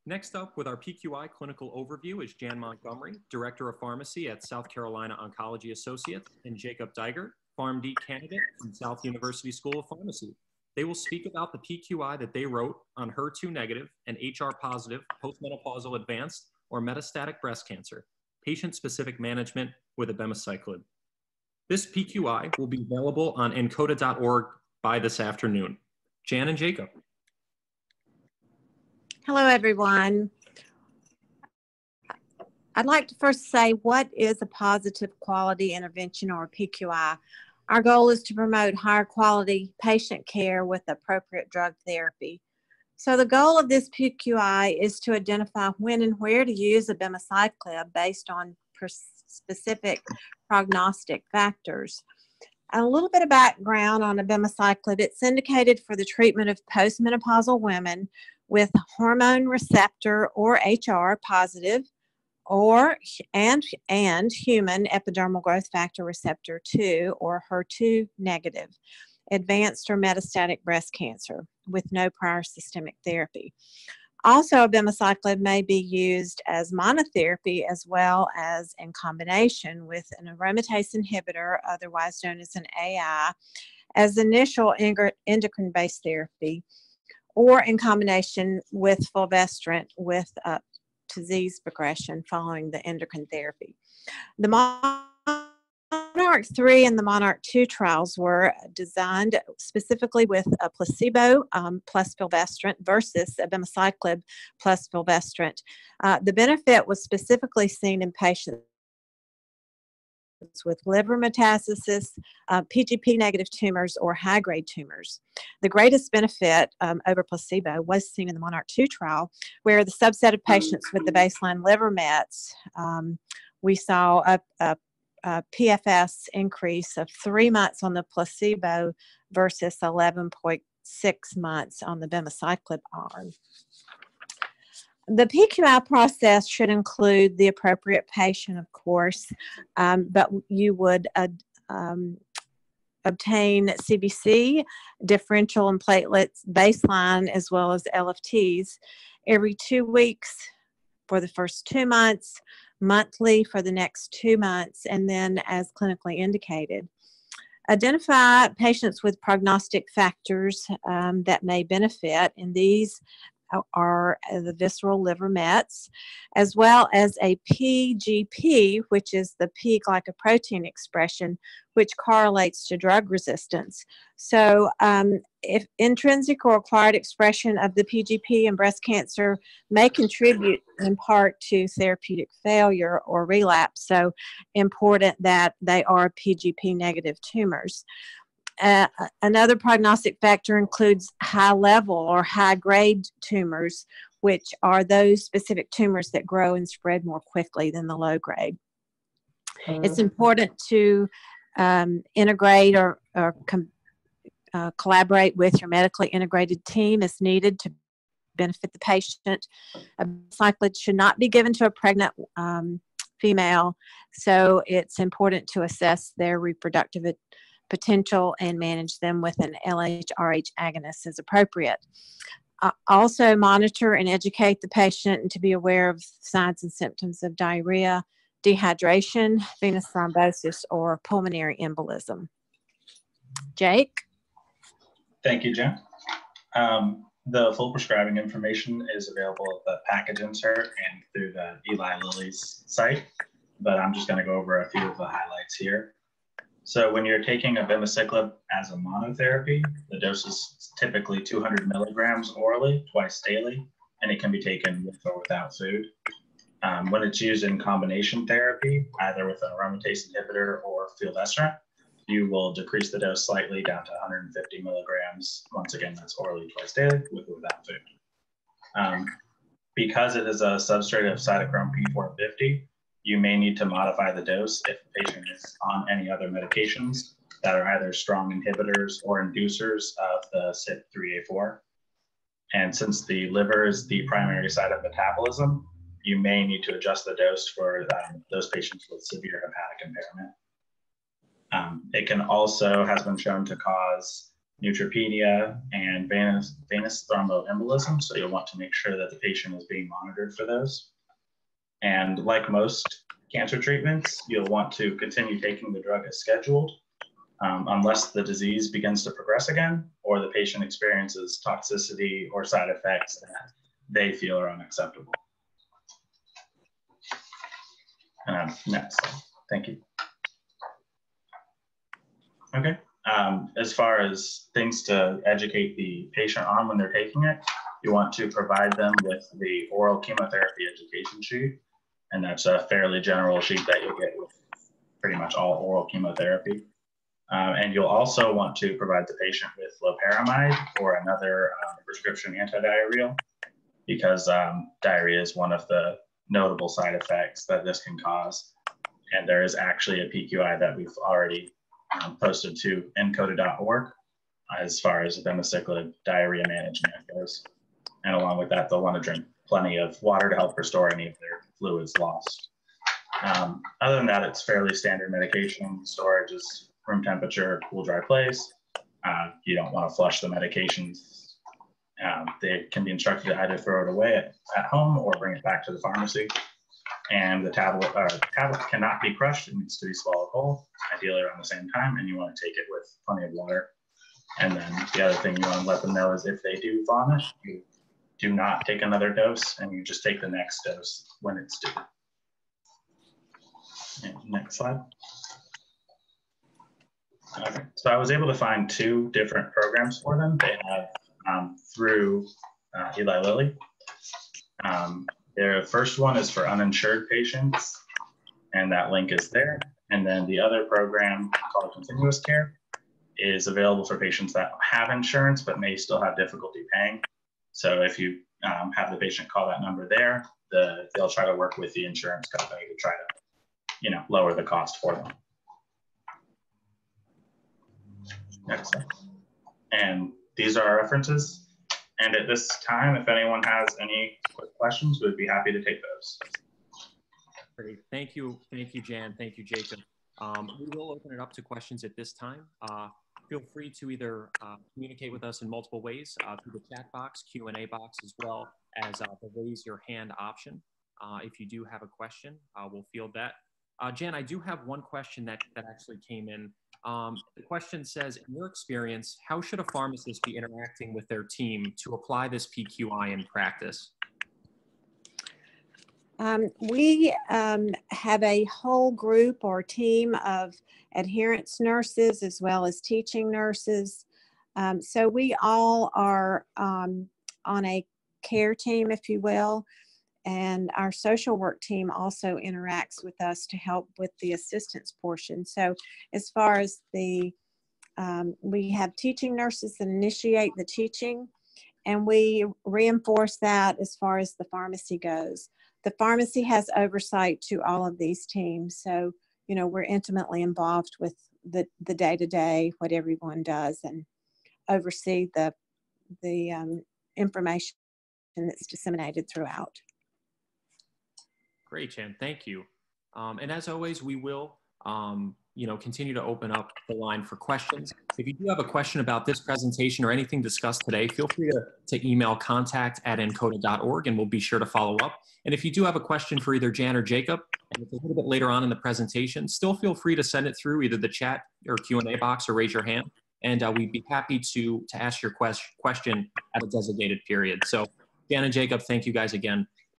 Next up with our Pqi Clinical Overview is Jan Montgomery, Director of Pharmacy at South Carolina Oncology Associates, and Jacob Diger, PharmD candidate from South University School of Pharmacy. They will speak about the Pqi that they wrote on HER2 negative and HR positive postmenopausal advanced or metastatic breast cancer, patient-specific management with Abemaciclib. This Pqi will be available on encoda.org by this afternoon. Jan and Jacob. Hello, everyone. I'd like to first say, what is a positive quality intervention, or Pqi? Our goal is to promote higher quality patient care with appropriate drug therapy. So the goal of this Pqi is to identify when and where to use Abemaciclib based on specific prognostic factors. A little bit of background on Abemaciclib. It's indicated for the treatment of postmenopausal women with hormone receptor or HR positive and human epidermal growth factor receptor 2 or HER2 negative advanced or metastatic breast cancer with no prior systemic therapy. Also, Abemaciclib may be used as monotherapy as well as in combination with an aromatase inhibitor, otherwise known as an AI, as initial endocrine-based therapy, or in combination with fulvestrant with disease progression following the endocrine therapy. The Monarch 3 and the Monarch 2 trials were designed specifically with a placebo plus fulvestrant versus Abemaciclib plus fulvestrant. The benefit was specifically seen in patients with liver metastasis, PGP negative tumors, or high-grade tumors. The greatest benefit over placebo was seen in the Monarch 2 trial, where the subset of patients with the baseline liver mets, we saw a PFS increase of 3 months on the placebo versus 11.6 months on the Abemaciclib arm. The Pqi process should include the appropriate patient, of course, but you would obtain CBC, differential and platelets baseline, as well as LFTs every 2 weeks for the first 2 months, monthly for the next 2 months, and then as clinically indicated. Identify patients with prognostic factors that may benefit, and these are the visceral liver mets, as well as a PGP, which is the P glycoprotein expression, which correlates to drug resistance. So if intrinsic or acquired expression of the PGP in breast cancer may contribute in part to therapeutic failure or relapse, so important that they are PGP negative tumors. Another prognostic factor includes high-level or high-grade tumors, which are those specific tumors that grow and spread more quickly than the low-grade. It's important to integrate or collaborate with your medically integrated team as needed to benefit the patient. Abemaciclib should not be given to a pregnant female, so it's important to assess their reproductive potential and manage them with an LHRH agonist as appropriate. Also monitor and educate the patient and to be aware of signs and symptoms of diarrhea, dehydration, venous thrombosis, or pulmonary embolism. Jake? Thank you, Jen. The full prescribing information is available at the package insert and through the Eli Lilly's site, but I'm just going to go over a few of the highlights here. So when you're taking Abemaciclib as a monotherapy, the dose is typically 200 milligrams orally, twice daily, and it can be taken with or without food. When it's used in combination therapy, either with an aromatase inhibitor or fulvestrant, you will decrease the dose slightly down to 150 milligrams. Once again, that's orally, twice daily, with or without food. Because it is a substrate of cytochrome P450, you may need to modify the dose if the patient is on any other medications that are either strong inhibitors or inducers of the CYP3A4. And since the liver is the primary site of metabolism, you may need to adjust the dose for those patients with severe hepatic impairment. It can also has been shown to cause neutropenia, and venous thromboembolism. So you'll want to make sure that the patient is being monitored for those. And like most cancer treatments, you'll want to continue taking the drug as scheduled unless the disease begins to progress again or the patient experiences toxicity or side effects that they feel are unacceptable. Next slide. Thank you. Okay. As far as things to educate the patient on when they're taking it, you want to provide them with the oral chemotherapy education sheet. And that's a fairly general sheet that you'll get with pretty much all oral chemotherapy. And you'll also want to provide the patient with loperamide or another prescription antidiarrheal, because diarrhea is one of the notable side effects that this can cause. And there is actually a PQI that we've already posted to encoded.org as far as abemaciclib diarrhea management goes. And along with that, they'll want to drink plenty of water to help restore any of their fluids lost. Other than that, it's fairly standard medication. Storage is room temperature, cool, dry place. You don't want to flush the medications. They can be instructed to either throw it away at home or bring it back to the pharmacy. And the tablet cannot be crushed. It needs to be swallowed whole, ideally around the same time, and you want to take it with plenty of water. And then the other thing you want to let them know is if they do vomit, you do not take another dose, and you just take the next dose when it's due. And next slide. Okay, so I was able to find 2 different programs for them. They have through Eli Lilly. Their first one is for uninsured patients, and that link is there. And then the other program called Continuous Care is available for patients that have insurance but may still have difficulty paying. So if you have the patient call that number there, they'll try to work with the insurance company to try to, lower the cost for them. Next slide. And these are our references. And at this time, if anyone has any quick questions, we'd be happy to take those. Great. Thank you, Jan. Thank you, Jacob. We will open it up to questions at this time. Feel free to either communicate with us in multiple ways through the chat box, Q&A box, as well as the raise your hand option. If you do have a question, we'll field that. Jan, I do have one question that actually came in. The question says, in your experience, how should a pharmacist be interacting with their team to apply this PQI in practice? We have a whole group or team of adherence nurses as well as teaching nurses. So we all are on a care team, if you will. And our social work team also interacts with us to help with the assistance portion. So as far as we have teaching nurses that initiate the teaching, and we reinforce that as far as the pharmacy goes. The pharmacy has oversight to all of these teams. So, we're intimately involved with the day-to-day, what everyone does, and oversee the information that's disseminated throughout. Great, Jan. Thank you. And as always, we will, continue to open up the line for questions. If you do have a question about this presentation or anything discussed today, feel free to email contact@encoded.org, and we'll be sure to follow up. And if you do have a question for either Jan or Jacob, and it's a little bit later on in the presentation, still feel free to send it through either the chat or Q&A box or raise your hand. And we'd be happy to ask your question at a designated period. So Jan and Jacob, thank you guys again